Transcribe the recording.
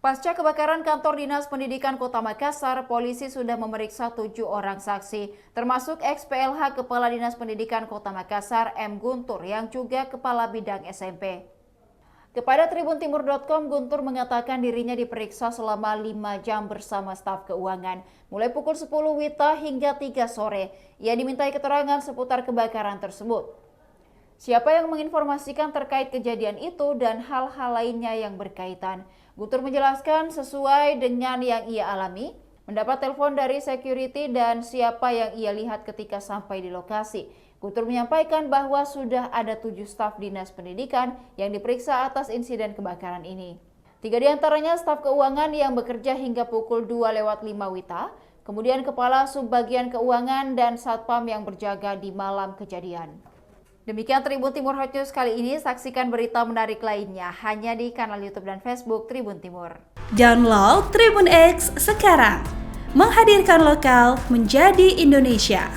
Pasca kebakaran kantor Dinas Pendidikan Kota Makassar, polisi sudah memeriksa 7 orang saksi, termasuk ex-PLH Kepala Dinas Pendidikan Kota Makassar M. Guntur yang juga Kepala Bidang SMP. Kepada tribuntimur.com, Guntur mengatakan dirinya diperiksa selama 5 jam bersama staf keuangan, mulai pukul 10 WITA hingga 3 sore. Ia dimintai keterangan seputar kebakaran tersebut. Siapa yang menginformasikan terkait kejadian itu dan hal-hal lainnya yang berkaitan. Guntur menjelaskan sesuai dengan yang ia alami, mendapat telepon dari security dan siapa yang ia lihat ketika sampai di lokasi. Guntur menyampaikan bahwa sudah ada 7 staf dinas pendidikan yang diperiksa atas insiden kebakaran ini. 3 diantaranya staf keuangan yang bekerja hingga pukul 2:05 WITA, kemudian kepala subbagian keuangan dan satpam yang berjaga di malam kejadian. Demikian Tribun Timur Hot News kali ini, saksikan berita menarik lainnya hanya di kanal YouTube dan Facebook Tribun Timur. Download Tribun X sekarang, menghadirkan lokal menjadi Indonesia.